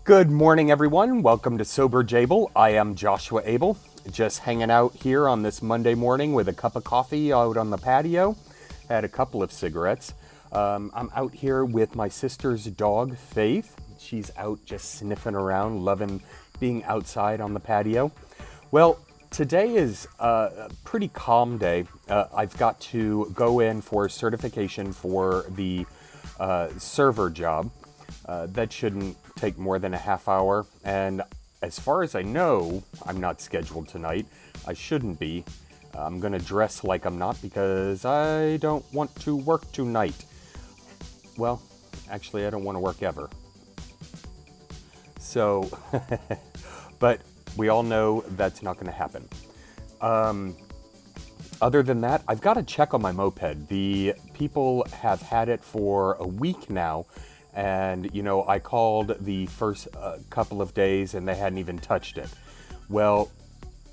Good morning, everyone. Welcome to Sober Jable. I am Joshua Abel, just hanging out here on this Monday morning with a cup of coffee out on the patio. Had a couple of cigarettes. I'm out here with my sister's dog, Faith. She's out just sniffing around, loving being outside on the patio. Well, today is a pretty calm day. I've got to go in for certification for the server job. That shouldn't take more than a half hour. And as far as I know, I'm not scheduled tonight. I shouldn't be. I'm going to dress like I'm not because I don't want to work tonight. Well, actually, I don't want to work ever. So, but we all know that's not going to happen. Other than that, I've got to check on my moped. The people have had it for a week now. And, I called the first couple of days and they hadn't even touched it. Well,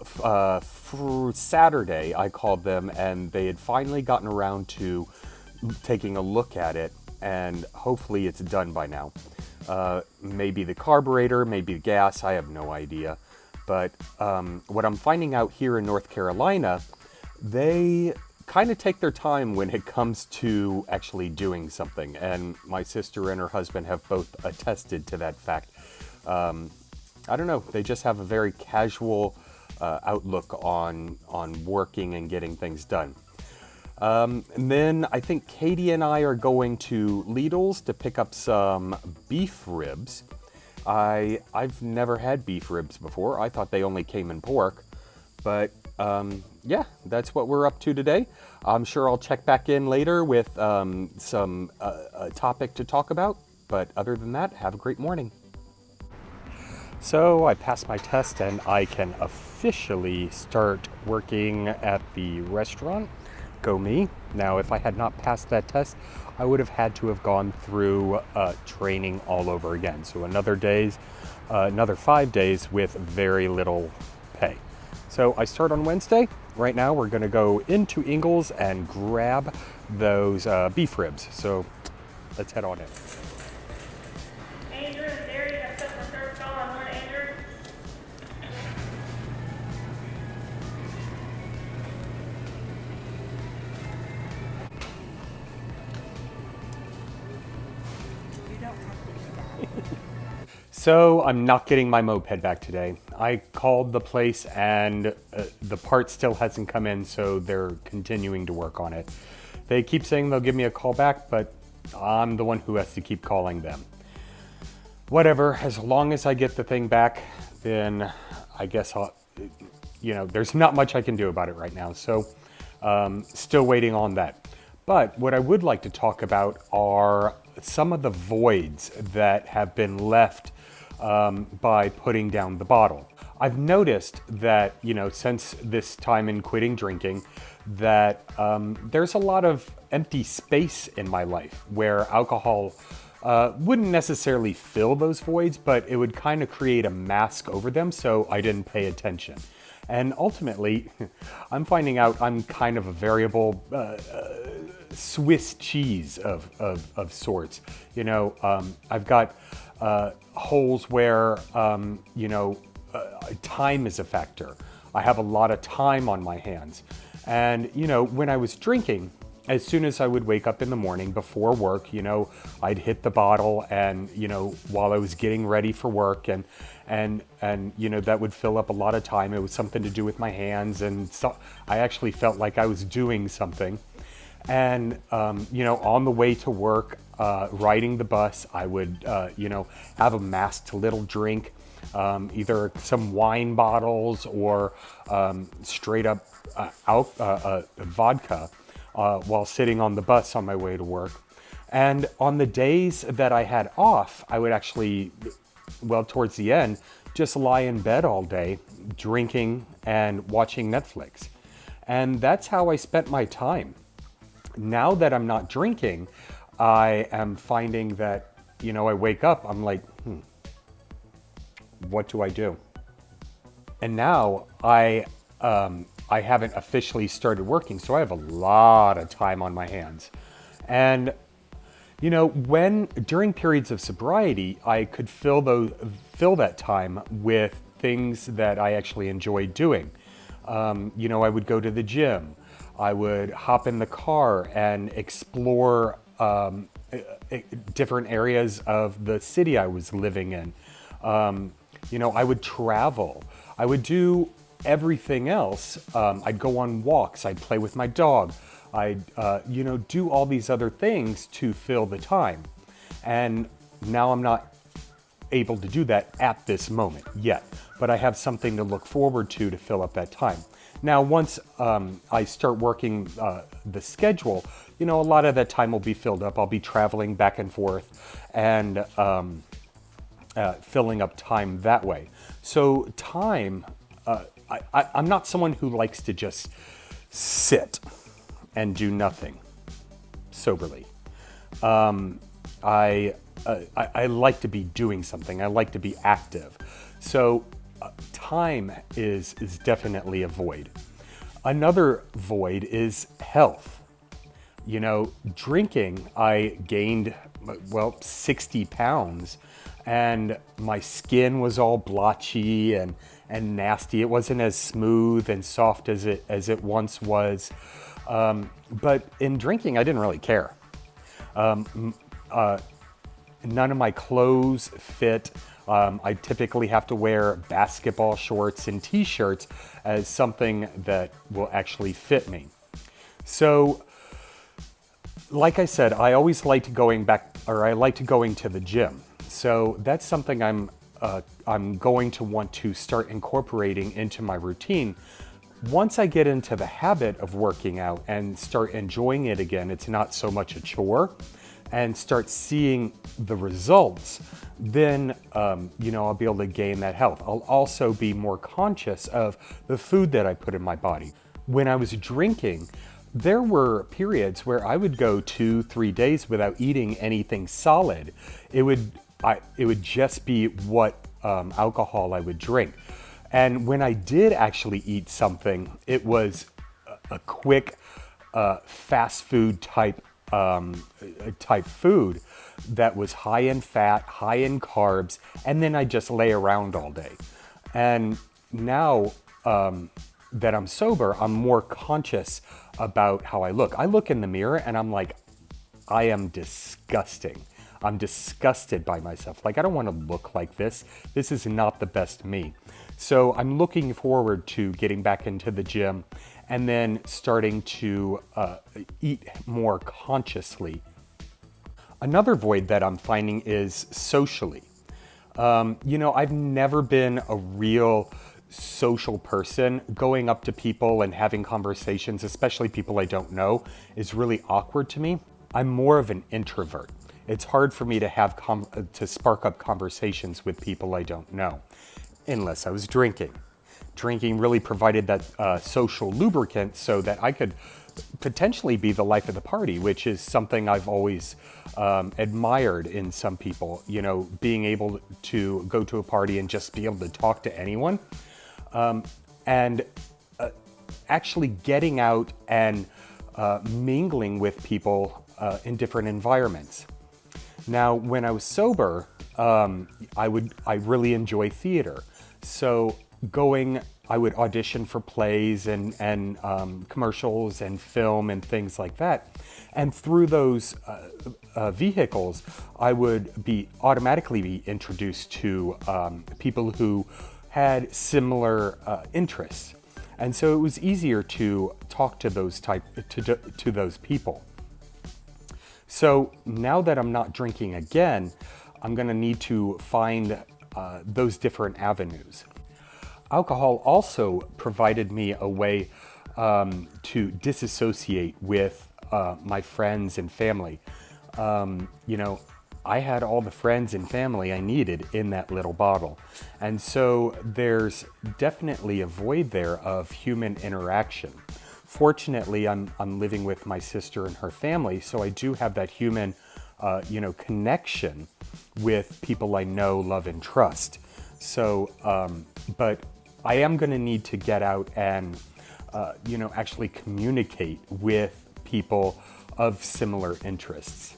for Saturday, I called them and they had finally gotten around to taking a look at it, and hopefully it's done by now. Maybe the carburetor, maybe the gas, I have no idea. But what I'm finding out here in North Carolina, they kind of take their time when it comes to actually doing something, and my sister and her husband have both attested to that fact. I don't know, they just have a very casual outlook on working and getting things done. And then I think Katie and I are going to Lidl's to pick up some beef ribs. I've never had beef ribs before. I thought they only came in pork, but yeah, that's what we're up to today. I'm sure I'll check back in later with some topic to talk about. But other than that, have a great morning. So I passed my test and I can officially start working at the restaurant. Go me. Now, if I had not passed that test, I would have had to have gone through training all over again. So another 5 days with very little pay. So I start on Wednesday. Right now we're going to go into Ingles and grab those beef ribs. So let's head on in. Andrew and Derry have stuff for service on one, Andrew. You don't have to do that. So I'm not getting my moped back today. I called the place and the part still hasn't come in, so they're continuing to work on it. They keep saying they'll give me a call back, but I'm the one who has to keep calling them. Whatever, as long as I get the thing back, then I guess there's not much I can do about it right now. So still waiting on that. But what I would like to talk about are some of the voids that have been left by putting down the bottle. I've noticed that, since this time in quitting drinking, that there's a lot of empty space in my life where alcohol wouldn't necessarily fill those voids, but it would kind of create a mask over them, so I didn't pay attention. And ultimately, I'm finding out I'm kind of a variable Swiss cheese of sorts. I've got holes where, time is a factor. I have a lot of time on my hands. And, when I was drinking, as soon as I would wake up in the morning before work, I'd hit the bottle and, while I was getting ready for work and that would fill up a lot of time. It was something to do with my hands. And so I actually felt like I was doing something. And, on the way to work, riding the bus, I would, have a masked little drink, either some wine bottles or straight up vodka while sitting on the bus on my way to work. And on the days that I had off, I would actually, towards the end, just lie in bed all day, drinking and watching Netflix. And that's how I spent my time. Now that I'm not drinking, I am finding that, I wake up, I'm like, what do I do? And now I haven't officially started working, so I have a lot of time on my hands. And When during periods of sobriety, I could fill that time with things that I actually enjoyed doing. I would go to the gym. I would hop in the car and explore different areas of the city I was living in. I would travel. I would do everything else. I'd go on walks. I'd play with my dog. I'd, do all these other things to fill the time. And now I'm not able to do that at this moment yet, but I have something to look forward to fill up that time. Now, once I start working the schedule, a lot of that time will be filled up. I'll be traveling back and forth and filling up time that way. So time, I'm not someone who likes to just sit and do nothing soberly. I like to be doing something. I like to be active. So time is definitely a void. Another void is health. Drinking, I gained, 60 pounds, and my skin was all blotchy and nasty. It wasn't as smooth and soft as it once was. But in drinking, I didn't really care. None of my clothes fit. I typically have to wear basketball shorts and t-shirts as something that will actually fit me. So, like I said, I always liked going to the gym. So that's something I'm going to want to start incorporating into my routine. Once I get into the habit of working out and start enjoying it again, it's not so much a chore, and start seeing the results, then I'll be able to gain that health. I'll also be more conscious of the food that I put in my body. When I was drinking, there were periods where I would go 2-3 days without eating anything solid. It would just be what alcohol I would drink. And when I did actually eat something, it was a quick fast food type food that was high in fat, high in carbs, and then I just lay around all day. And now that I'm sober, I'm more conscious about how I look. I look in the mirror and I'm like, I am disgusting. I'm disgusted by myself. Like, I don't want to look like this. This is not the best me. So I'm looking forward to getting back into the gym and then starting to eat more consciously. Another void that I'm finding is socially. I've never been a real social person. Going up to people and having conversations, especially people I don't know, is really awkward to me. I'm more of an introvert. It's hard for me to spark up conversations with people I don't know, unless I was drinking. Drinking really provided that social lubricant so that I could potentially be the life of the party, which is something I've always admired in some people. Being able to go to a party and just be able to talk to anyone, and actually getting out and mingling with people in different environments. Now, when I was sober, I really enjoy theater. So I would audition for plays and commercials and film and things like that. And through those vehicles, I would automatically be introduced to people who had similar interests. And so it was easier to talk to those people. So now that I'm not drinking again, I'm going to need to find those different avenues. Alcohol also provided me a way to disassociate with my friends and family. I had all the friends and family I needed in that little bottle. And so there's definitely a void there of human interaction. Fortunately, I'm living with my sister and her family, so I do have that human, connection with people I know, love, and trust. So, but I am going to need to get out and, actually communicate with people of similar interests.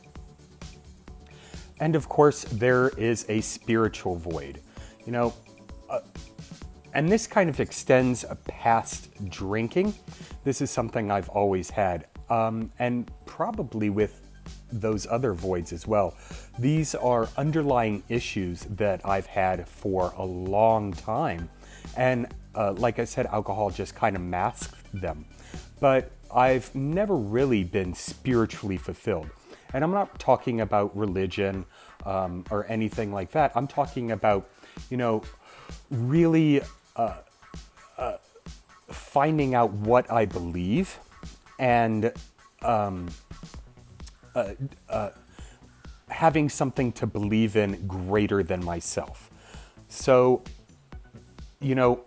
And of course, there is a spiritual void. You know, and this kind of extends past drinking. This is something I've always had, and probably with those other voids as well. These are underlying issues that I've had for a long time. And like I said, alcohol just kind of masks them. But I've never really been spiritually fulfilled. And I'm not talking about religion or anything like that. I'm talking about, you know, really finding out what I believe and having something to believe in greater than myself. So, you know,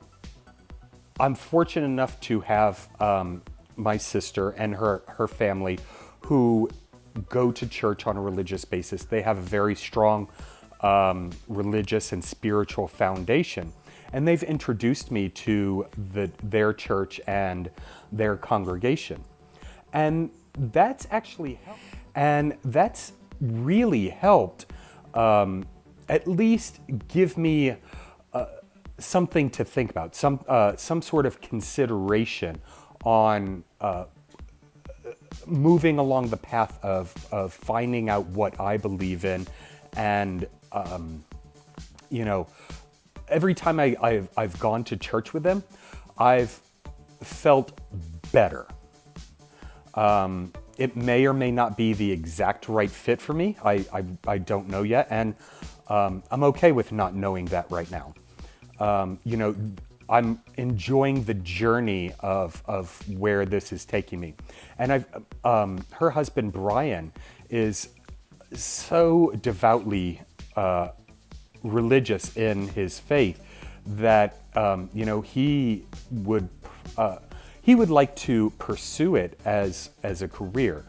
I'm fortunate enough to have my sister and her family who go to church on a religious basis. They have a very strong religious and spiritual foundation. And they've introduced me to their church and their congregation. And that's actually helped. And that's really helped at least give me something to think about, some sort of consideration on moving along the path of finding out what I believe in. And, you know, every time I've gone to church with them, I've felt better. It may or may not be the exact right fit for me. I don't know yet. And I'm okay with not knowing that right now. You know, I'm enjoying the journey of where this is taking me. And her husband, Brian, is so devoutly religious in his faith that, you know, he would like to pursue it as a career,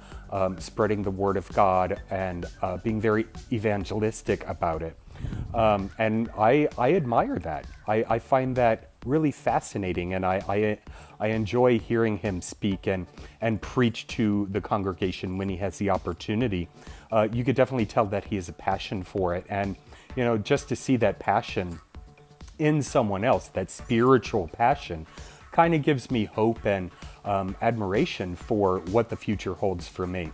spreading the word of God and being very evangelistic about it. And I admire that. I find that really fascinating, and I enjoy hearing him speak and preach to the congregation when he has the opportunity. You could definitely tell that he has a passion for it, and you know, just to see that passion in someone else, that spiritual passion, kind of gives me hope and admiration for what the future holds for me.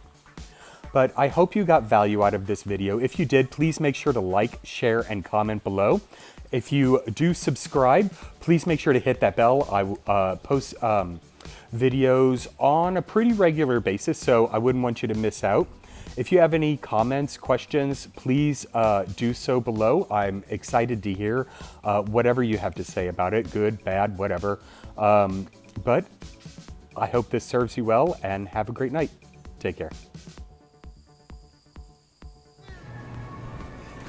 But I hope you got value out of this video. If you did, please make sure to like, share, and comment below. If you do subscribe, please make sure to hit that bell. I post videos on a pretty regular basis, so I wouldn't want you to miss out. If you have any comments, questions, please do so below. I'm excited to hear whatever you have to say about it, good, bad, whatever. But I hope this serves you well, and have a great night. Take care.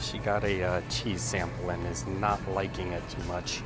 She got a cheese sample and is not liking it too much.